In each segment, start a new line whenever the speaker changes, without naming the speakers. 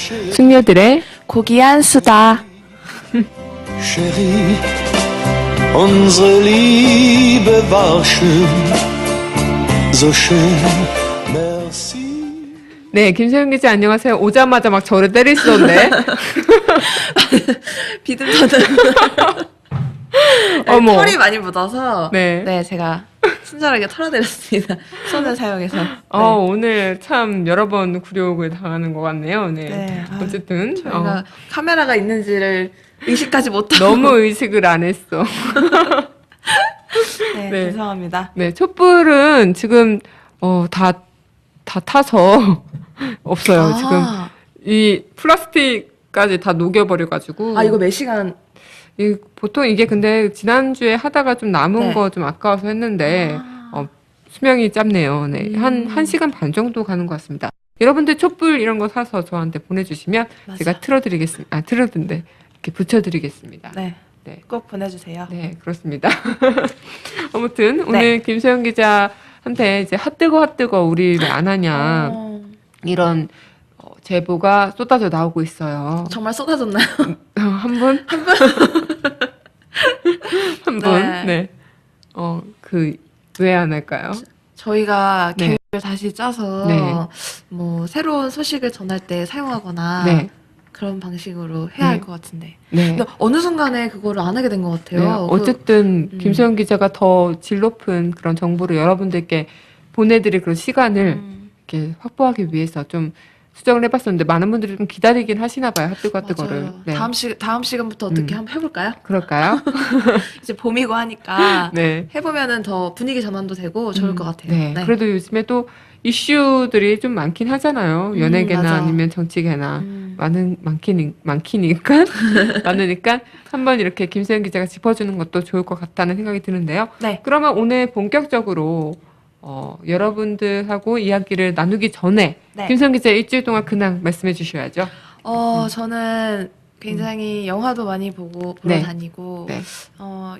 숙녀들의
고귀한 수다.
Chérie, unsere Liebe war schön, so schön, merci.
네, 김소영 기자 안녕하세요. 오자마자 막 저를 때리시던데.
비듬터는
어머.
털이 많이 묻어서
네.
제가 친절하게 털어드렸습니다. 손을 사용해서.
오늘 참 여러 번 굴욕을 당하는 것 같네요. 네.
네.
어쨌든
저희가 카메라가 있는지를 의식하지 못하고
너무 의식을 안 했어.
네,
네.
죄송합니다.
네, 촛불은 지금 다 타서 없어요. 지금 이 플라스틱까지 다 녹여버려가지고.
이거 몇 시간?
보통 이게 근데 지난주에 하다가 좀 남은
네.
거 좀 아까워서 했는데 수명이 짧네요. 네. 한 1시간 반 정도 가는 것 같습니다. 여러분들 촛불 이런 거 사서 저한테 보내주시면
맞아.
제가 틀어드리겠습니다. 틀어둔데 이렇게 붙여드리겠습니다.
네.
네.
꼭 보내주세요.
네, 그렇습니다. 아무튼 오늘 김소영 기자한테 이제 핫뜨거 우리 왜 안 하냐 이런 제보가 쏟아져 나오고 있어요.
정말 쏟아졌나요?
한 분? 한 분? 네. 왜 안 할까요?
저희가
네.
계획을 다시 짜서
네.
뭐 새로운 소식을 전할 때 사용하거나
네.
그런 방식으로 해야 할 것 같은데.
네.
근데 어느 순간에 그거를 안 하게 된 것 같아요.
네. 어쨌든
음.
김소영 기자가 더 질 높은 그런 정보를 여러분들께 보내드릴 그런 시간을 이렇게 확보하기 위해서 좀 수정을 해봤었는데 많은 분들이 좀 기다리긴 하시나 봐요. 핫뜨거를.
맞아요.
네.
다음 시간부터 어떻게 한번 해볼까요?
그럴까요?
이제 봄이고 하니까
네.
해보면은 더 분위기 전환도 되고 좋을 것 같아요.
네. 그래도 요즘에 또 이슈들이 좀 많긴 하잖아요. 연예계나
맞아.
아니면 정치계나 많기니까 많으니까 한번 이렇게 김소영 기자가 짚어주는 것도 좋을 것 같다는 생각이 드는데요.
네.
그러면 오늘 본격적으로 여러분들하고 이야기를 나누기 전에
네.
김소영 기자 일주일 동안 근황 말씀해 주셔야죠.
저는 굉장히 영화도 많이 보러
네.
다니고
네.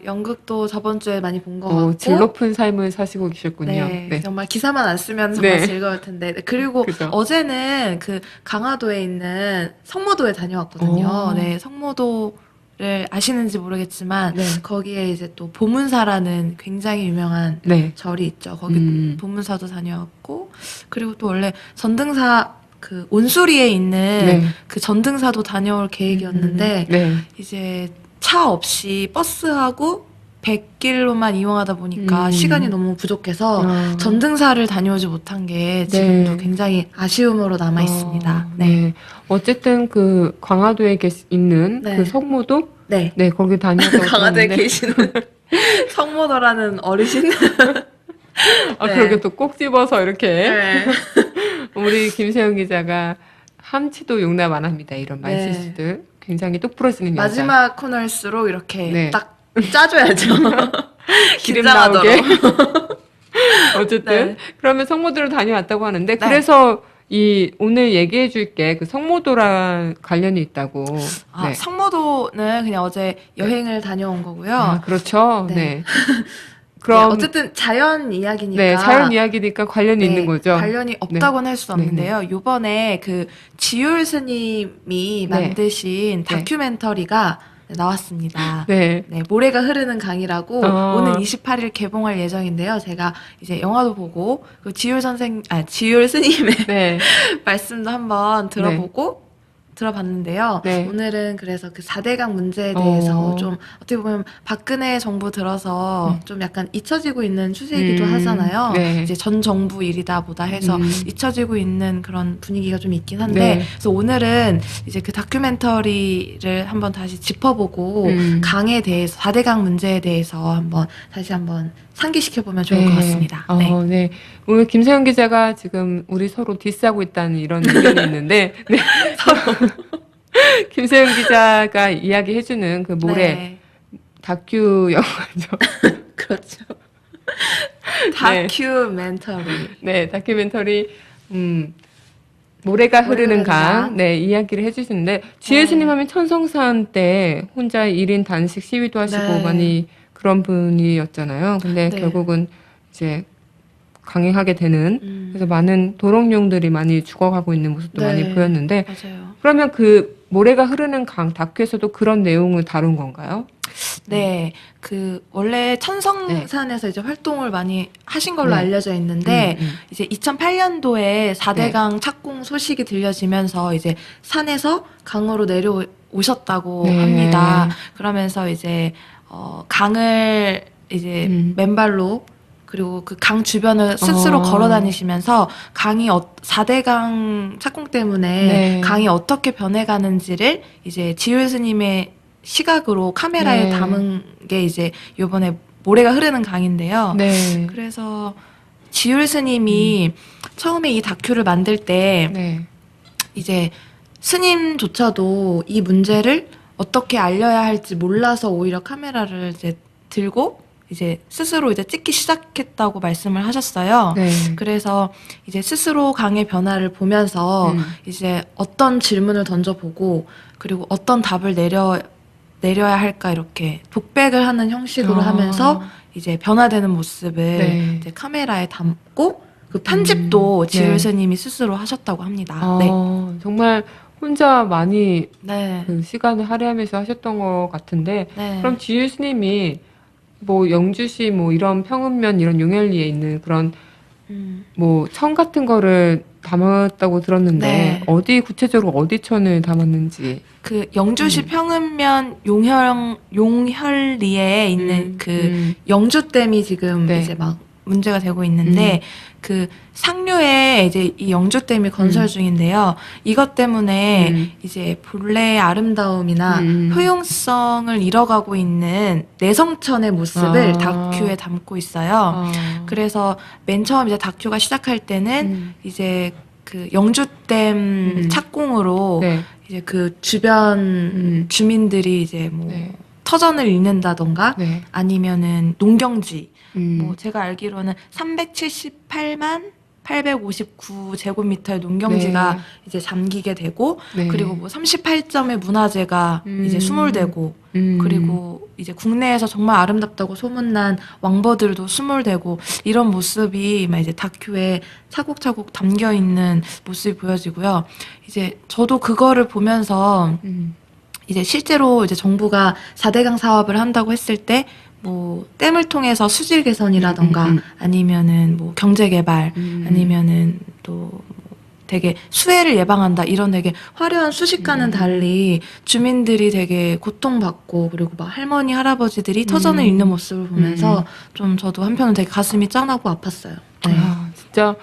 연극도 저번 주에 많이 본 것 같고
질 높은 삶을 사시고 계셨군요.
네,
네.
정말 기사만 안 쓰면 정말
네.
즐거울 텐데. 그리고
그죠.
어제는 그 강화도에 있는 성모도에 다녀왔거든요.
오.
네, 성모도를 아시는지 모르겠지만
네.
거기에 이제 또 보문사라는 굉장히 유명한
네.
절이 있죠. 거기 보문사도 다녀왔고, 그리고 또 원래 전등사 그 온수리에 있는
네.
그 전등사도 다녀올 계획이었는데
네.
이제 차 없이 버스하고 100길로만 이용하다 보니까 시간이 너무 부족해서 전등사를 다녀오지 못한 게 지금도 굉장히 아쉬움으로 남아 있습니다.
네. 어쨌든 그 강화도에 있는
네.
그 성모도
네.
네, 거기 다녔다고
강화도에
들었는데
계시는 성모도라는 어르신. 네.
그렇게 또 꼭 집어서 이렇게
네.
우리 김세영 기자가 함치도 용납 안 합니다. 이런
네.
말실수들 굉장히 똑부러지는 여자.
마지막 코너일수록 이렇게
네.
딱 짜줘야죠.
기름
긴장하도록.
나오게. 어쨌든
네.
그러면 성모도를 다녀왔다고 하는데
네.
그래서 이 오늘 얘기해 줄게 그 성모도랑 관련이 있다고. 네.
성모도는 그냥 어제 여행을 다녀온 거고요.
그렇죠.
네.
네. 그럼
어쨌든 자연 이야기니까.
네, 자연 이야기니까 관련이
네,
있는 거죠.
관련이 없다고는 할 수 없는데요. 요번에 그 지율 스님이 만드신 다큐멘터리가 나왔습니다.
네.
네, 모래가 흐르는 강이라고 오늘 28일 개봉할 예정인데요. 제가 이제 영화도 보고 그 지율 스님의
네.
말씀도 한번 들어봤는데요.
네.
오늘은 그래서 그 4대강 문제에 대해서 좀 어떻게 보면 박근혜 정부 들어서 좀 약간 잊혀지고 있는 추세이기도 하잖아요.
네.
이제 전 정부 일이다 보다 해서 잊혀지고 있는 그런 분위기가 좀 있긴 한데
네.
그래서 오늘은 이제 그 다큐멘터리를 한번 다시 짚어보고 강에 대해서 4대강 문제에 대해서 다시 한번 상기시켜보면 좋을 것 같습니다. 네.
네. 오늘 김세영 기자가 지금 우리 서로 디스하고 있다는 이런 의견이 있는데, 네. 김세영 기자가 이야기해주는 그 모래 다큐 영화죠.
그렇죠. 다큐멘터리.
네, 다큐멘터리, 모래가 흐르는 강, 네, 이야기를 해주시는데, 지혜스님 하면 천성산 때 혼자 1인 단식 시위도 하시고 많이 그런 분이었잖아요. 근데 결국은 이제 강행하게 되는 그래서 많은 도롱뇽들이 많이 죽어가고 있는 모습도
네.
많이 보였는데
맞아요.
그러면 그 모래가 흐르는 강 다큐에서도 그런 내용을 다룬 건가요?
네, 그 원래 천성산에서 이제 활동을 많이 하신 걸로
네.
알려져 있는데 이제 2008년도에 4대강
네.
착공 소식이 들려지면서 이제 산에서 강으로 내려오셨다고
네.
합니다. 그러면서 이제 강을 이제 맨발로 그리고 그 강 주변을 스스로 걸어 다니시면서 강이 4대강 착공 때문에
네.
강이 어떻게 변해가는지를 이제 지율 스님의 시각으로 카메라에
네.
담은 게 이제 요번에 모래가 흐르는 강인데요.
네.
그래서 지율 스님이 처음에 이 다큐를 만들 때
네.
이제 스님조차도 이 문제를 어떻게 알려야 할지 몰라서 오히려 카메라를 이제 들고 이제 스스로 이제 찍기 시작했다고 말씀을 하셨어요.
네.
그래서 이제 스스로 강의 변화를 보면서 이제 어떤 질문을 던져보고 그리고 어떤 답을 내려야 할까 이렇게 독백을 하는 형식으로 하면서 이제 변화되는 모습을
네.
이제 카메라에 담고 그 편집도 지율
네.
스님이 스스로 하셨다고 합니다.
정말 혼자 많이
네.
그 시간을 할애하면서 하셨던 것 같은데
네.
그럼 지율 스님이 뭐 영주시 뭐 이런 평읍면 이런 용현리에 있는 그런 뭐 천 같은 거를 담았다고 들었는데
네.
어디 구체적으로 어디 천을 담았는지
그 영주시 평읍면 용혈리에 있는 그 영주댐이 지금
네.
이제 막 문제가 되고 있는데 그 상류에 이제 이 영주댐이 건설 중인데요. 이것 때문에 이제 본래의 아름다움이나 효용성을 잃어가고 있는 내성천의 모습을 다큐에 담고 있어요. 그래서 맨 처음 이제 다큐가 시작할 때는 이제 그 영주댐 착공으로
네.
이제 그 주변 주민들이 이제 뭐
네.
터전을 잃는다던가
네.
아니면은 농경지 뭐 제가 알기로는 378만 859제곱미터의 농경지가
네.
이제 잠기게 되고
네.
그리고 뭐 38점의 문화재가 이제 수몰되고 그리고 이제 국내에서 정말 아름답다고 소문난 왕버들도 수몰되고 이런 모습이 막 이제 다큐에 차곡차곡 담겨 있는 모습이 보여지고요. 이제 저도 그거를 보면서 이제 실제로 이제 정부가 4대강 사업을 한다고 했을 때 뭐 댐을 통해서 수질 개선이라던가 아니면은 뭐 경제 개발 아니면은 또 되게 수해를 예방한다 이런 되게 화려한 수식과는 달리 주민들이 되게 고통받고 그리고 막 할머니 할아버지들이 터전을 잃는 모습을 보면서 좀 저도 한편은 되게 가슴이 짠하고 아팠어요. 네.
진짜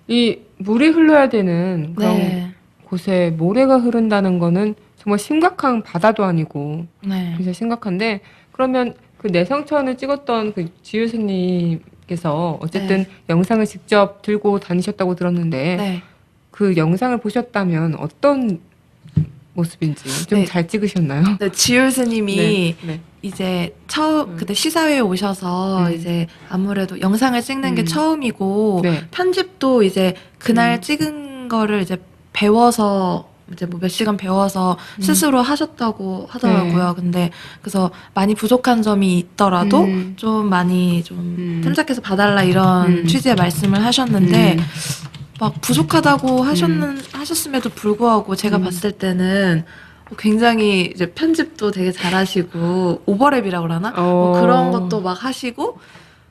이 물이 흘러야 되는 그런
네.
곳에 모래가 흐른다는 거는 정말 심각한 바다도 아니고
네.
굉장히 심각한데 그러면 그 내성천을 찍었던 그 지효 스님께서 어쨌든 영상을 직접 들고 다니셨다고 들었는데
네.
그 영상을 보셨다면 어떤 모습인지 좀
네.
잘 찍으셨나요?
네, 지율 스님이
네.
이제 처음 그때 시사회에 오셔서 이제 아무래도 영상을 찍는 게 처음이고
네.
편집도 이제 그날 찍은 거를 이제 배워서 이제 뭐 몇 시간 배워서 스스로 하셨다고 하더라고요.
네.
근데 그래서 많이 부족한 점이 있더라도 좀 많이 좀 탐색해서 봐달라 이런 취지의 말씀을 하셨는데 막 부족하다고 하셨음에도 불구하고 제가 봤을 때는 굉장히 이제 편집도 되게 잘하시고 오버랩이라고 그러나 뭐 그런 것도 막 하시고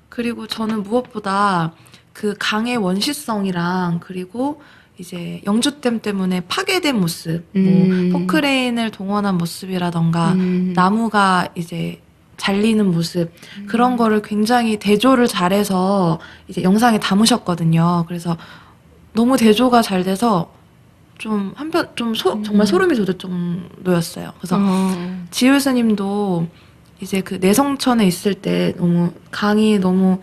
그리고 저는 무엇보다 그 강의 원시성이랑 그리고 이제 영주댐 때문에 파괴된 모습, 뭐 포크레인을 동원한 모습이라던가 나무가 이제 잘리는 모습 그런 거를 굉장히 대조를 잘해서 이제 영상에 담으셨거든요. 그래서 너무 대조가 잘 돼서 좀 한편 좀 정말 소름이 돋을 정도였어요. 그래서 지율 스님도 이제 그 내성천에 있을 때 너무 강이 너무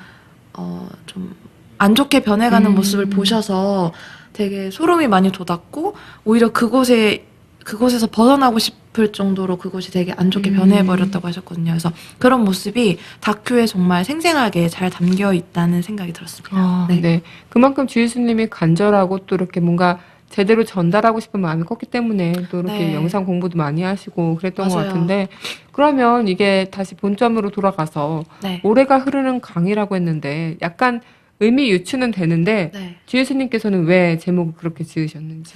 좀 안 좋게 변해가는 모습을 보셔서 되게 소름이 많이 돋았고 오히려 그곳에서 벗어나고 싶을 정도로 그곳이 되게 안 좋게 변해버렸다고 하셨거든요. 그래서 그런 모습이 다큐에 정말 생생하게 잘 담겨 있다는 생각이 들었습니다.
네. 그만큼 주일수님이 간절하고 또 이렇게 뭔가 제대로 전달하고 싶은 마음이 컸기 때문에 또 이렇게
네.
영상 공부도 많이 하시고 그랬던 것
맞아요.
같은데 그러면 이게 다시 본점으로 돌아가서
네.
모래가 흐르는 강이라고 했는데 약간 의미 유추는 되는데
네.
주예수님께서는 왜 제목을 그렇게 지으셨는지.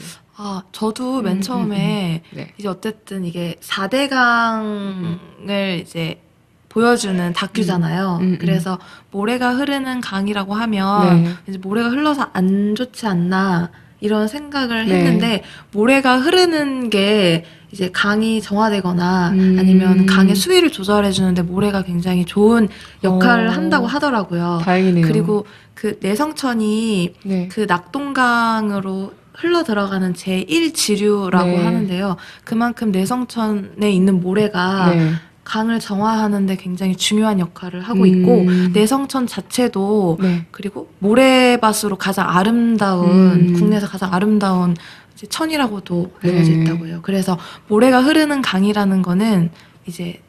저도 맨 처음에
네.
이제 어쨌든 이게 4대강을 이제 보여주는 다큐잖아요. 그래서 모래가 흐르는 강이라고 하면
네.
이제 모래가 흘러서 안 좋지 않나 이런 생각을
네.
했는데 모래가 흐르는 게 이제 강이 정화되거나 아니면 강의 수위를 조절해 주는데 모래가 굉장히 좋은 역할을 한다고 하더라고요.
다행이네요.
그리고 그 내성천이
네.
그 낙동강으로 흘러 들어가는 제1지류라고
네.
하는데요. 그만큼 내성천에 있는 모래가
네.
강을 정화하는데 굉장히 중요한 역할을 하고 있고 내성천 자체도
네.
그리고 모래밭으로 가장 아름다운 국내에서 가장 아름다운 이제 천이라고도 알려져
네.
있다고요. 그래서 모래가 흐르는 강이라는 거는 이제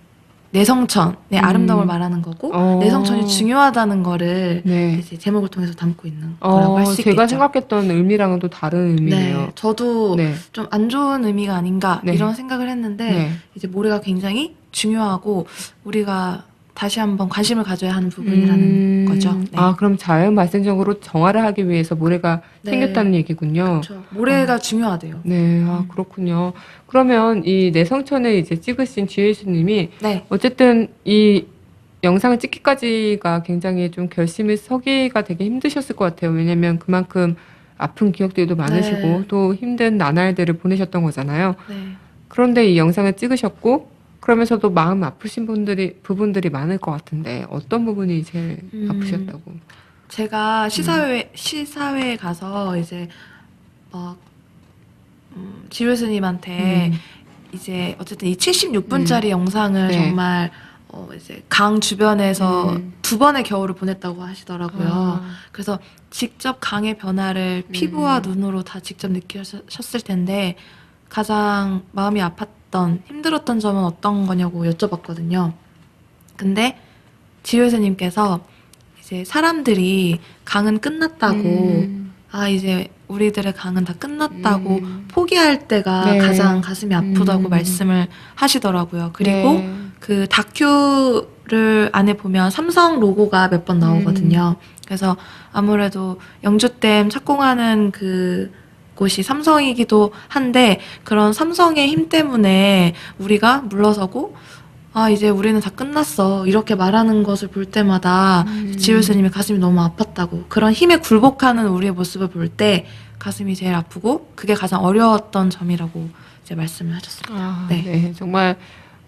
내성천의 아름다움을 말하는 거고 내성천이 중요하다는 거를
네.
이제 제목을 통해서 담고 있는 거라고 할 수 있겠죠.
제가 생각했던 의미랑은 또 다른 의미네요.
네, 저도
네.
좀 안 좋은 의미가 아닌가
네.
이런 생각을 했는데
네.
이제 모래가 굉장히 중요하고 우리가 다시 한번 관심을 가져야 하는 부분이라는 거죠. 네.
그럼 자연 발생적으로 정화를 하기 위해서 모래가
네.
생겼다는 얘기군요.
그렇죠. 모래가 중요하대요.
네, 그렇군요. 그러면 이 내성천을 이제 찍으신 주예수님이
네.
어쨌든 이 영상을 찍기까지가 굉장히 좀 결심이 서기가 되게 힘드셨을 것 같아요. 왜냐면 그만큼 아픈 기억들도 많으시고
네.
또 힘든 나날들을 보내셨던 거잖아요.
네.
그런데 이 영상을 찍으셨고 그러면서도 마음 아프신 부분들이 많을 것 같은데 어떤 부분이 제일 아프셨다고?
제가 시사회에 가서 이제 막 지효 스님한테 이제 어쨌든 이 76분짜리 영상을
네.
정말 이제 강 주변에서 2번의 겨울을 보냈다고 하시더라고요. 그래서 직접 강의 변화를 피부와 눈으로 다 직접 느끼셨을 텐데 가장 마음이 아팠던 힘들었던 점은 어떤 거냐고 여쭤봤거든요. 근데 지효 스님께서 이제 사람들이 강은 끝났다고 이제 우리들의 강은 다 끝났다고 포기할 때가
네.
가장 가슴이 아프다고 말씀을 하시더라고요. 그리고
네.
그 다큐를 안에 보면 삼성 로고가 몇 번 나오거든요. 그래서 아무래도 영주댐 착공하는 그 곳이 삼성이기도 한데 그런 삼성의 힘 때문에 우리가 물러서고 이제 우리는 다 끝났어 이렇게 말하는 것을 볼 때마다 지효 스님의 가슴이 너무 아팠다고 그런 힘에 굴복하는 우리의 모습을 볼 때 가슴이 제일 아프고 그게 가장 어려웠던 점이라고 이제 말씀을 하셨습니다.
네.
네.
정말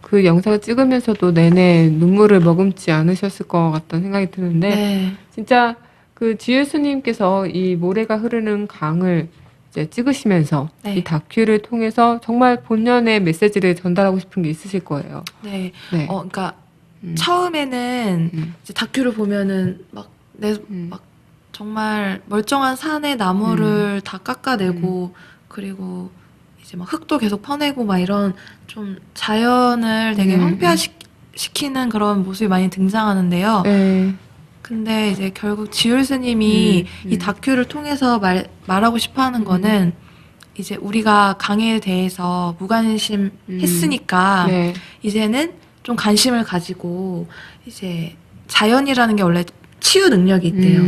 그 영상을 찍으면서도 내내 눈물을 머금지 않으셨을 것 같다는 생각이 드는데
네.
진짜 그 지효스님께서 이 모래가 흐르는 강을 이제 찍으시면서
네.
이 다큐를 통해서 정말 본연의 메시지를 전달하고 싶은 게 있으실 거예요.
네.
네.
그러니까
음.
처음에는
음.
이제 다큐를 보면은 막 정말 멀쩡한 산의 나무를 다 깎아내고 그리고 이제 막 흙도 계속 퍼내고 막 이런 좀 자연을 되게 황폐화시키는 그런 모습이 많이 등장하는데요.
네.
근데 이제 결국 지율 스님이 이 다큐를 통해서 말하고 싶어 하는 거는 이제 우리가 강에 대해서 무관심 했으니까
네.
이제는 좀 관심을 가지고 이제 자연이라는 게 원래 치유 능력이 있대요.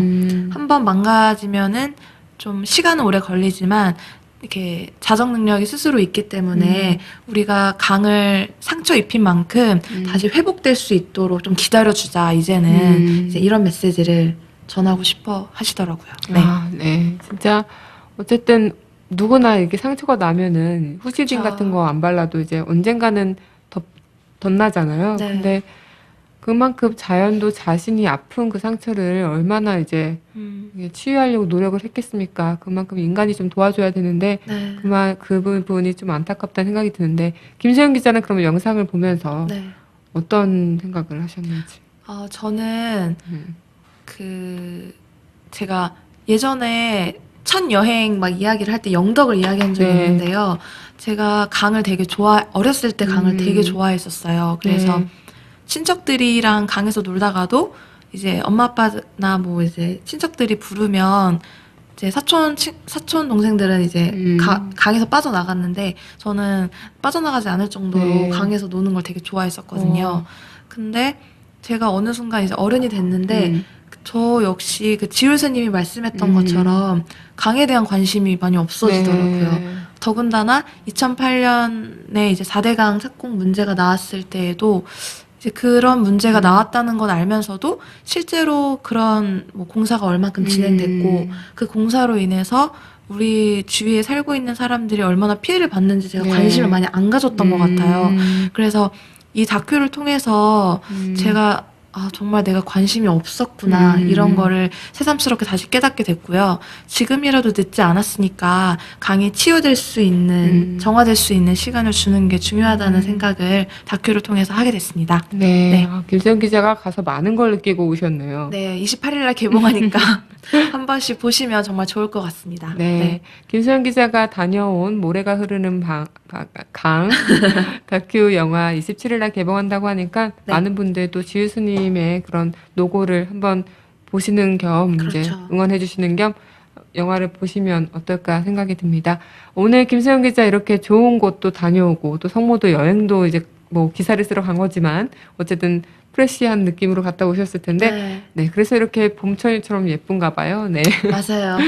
한번 망가지면은 좀 시간은 오래 걸리지만 이렇게 자정 능력이 스스로 있기 때문에 우리가 강을 상처 입힌 만큼 다시 회복될 수 있도록 좀 기다려주자 이제는 이제 이런 메시지를 전하고 싶어 하시더라고요. 네.
네. 진짜 어쨌든 누구나 이렇게 상처가 나면은 후시딘
그쵸.
같은 거 안 발라도 이제 언젠가는 덧나잖아요.
네.
근데 그만큼 자연도 자신이 아픈 그 상처를 얼마나 이제 이게 치유하려고 노력을 했겠습니까? 그만큼 인간이 좀 도와줘야 되는데
네.
그 부분이 좀 안타깝다는 생각이 드는데 김세영 기자는 그러면 영상을 보면서
네.
어떤 생각을 하셨는지.
저는 제가 예전에 첫 여행 막 이야기를 할 때 영덕을 이야기한 적이
네.
있는데요. 제가 강을 되게 어렸을 때 강을 되게 좋아했었어요. 그래서
네.
친척들이랑 강에서 놀다가도 이제 엄마 아빠나 뭐 이제 친척들이 부르면 이제 사촌 동생들은 이제 강에서 빠져나갔는데 저는 빠져나가지 않을 정도로
네.
강에서 노는 걸 되게 좋아했었거든요. 근데 제가 어느 순간 이제 어른이 됐는데 저 역시 그 지효선님이 말씀했던 것처럼 강에 대한 관심이 많이 없어지더라고요.
네.
더군다나 2008년에 이제 4대강 착공 문제가 나왔을 때에도 이제 그런 문제가 나왔다는 건 알면서도 실제로 그런 뭐 공사가 얼마큼 진행됐고 그 공사로 인해서 우리 주위에 살고 있는 사람들이 얼마나 피해를 받는지 제가
네.
관심을 많이 안 가졌던 것 같아요. 그래서 이 다큐를 통해서 제가 정말 내가 관심이 없었구나 이런 거를 새삼스럽게 다시 깨닫게 됐고요. 지금이라도 늦지 않았으니까 강이 치유될 수 있는 정화될 수 있는 시간을 주는 게 중요하다는 생각을 다큐를 통해서 하게 됐습니다.
네.
네.
김수영 기자가 가서 많은 걸 느끼고 오셨네요.
네, 28일 날 개봉하니까 한 번씩 보시면 정말 좋을 것 같습니다.
네. 김수영 기자가 다녀온 모래가 흐르는 강 다큐 영화 27일 날 개봉한다고 하니까
네.
많은 분들도 지유수님의 그런 노고를 한번 보시는 겸 이제
그렇죠.
응원해 주시는 겸 영화를 보시면 어떨까 생각이 듭니다. 오늘 김수영 기자 이렇게 좋은 곳도 다녀오고 또 성모도 여행도 이제 뭐 기사를 쓰러 간 거지만 어쨌든 프레시한 느낌으로 갔다 오셨을 텐데 네, 그래서 이렇게 봄천이처럼 예쁜가 봐요. 네.
맞아요.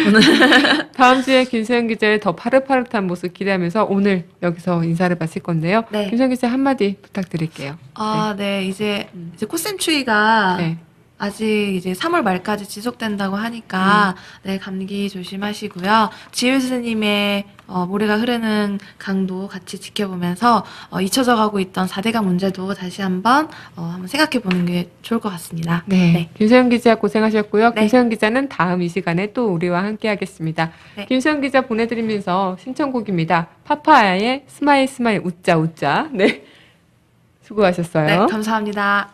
다음 주에 김수영 기자의 더 파릇파릇한 모습 기대하면서 오늘 여기서 인사를 마칠 건데요.
네.
김수영 기자 한마디 부탁드릴게요.
네, 이제 꽃샘추위가
네.
아직 이제 3월 말까지 지속된다고 하니까 네, 감기 조심하시고요. 지효 선생님의 모래가 흐르는 강도 같이 지켜보면서 잊혀져 가고 있던 4대강 문제도 다시 한번 생각해 보는 게 좋을 것 같습니다.
네. 김수영 기자 고생하셨고요.
네.
김수영 기자는 다음 이 시간에 또 우리와 함께 하겠습니다.
네.
김수영 기자 보내드리면서 신청곡입니다. 파파야의 스마일 스마일 웃자 웃자. 네. 수고하셨어요.
네, 감사합니다.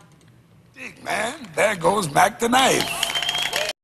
Man, there goes Mac the knife.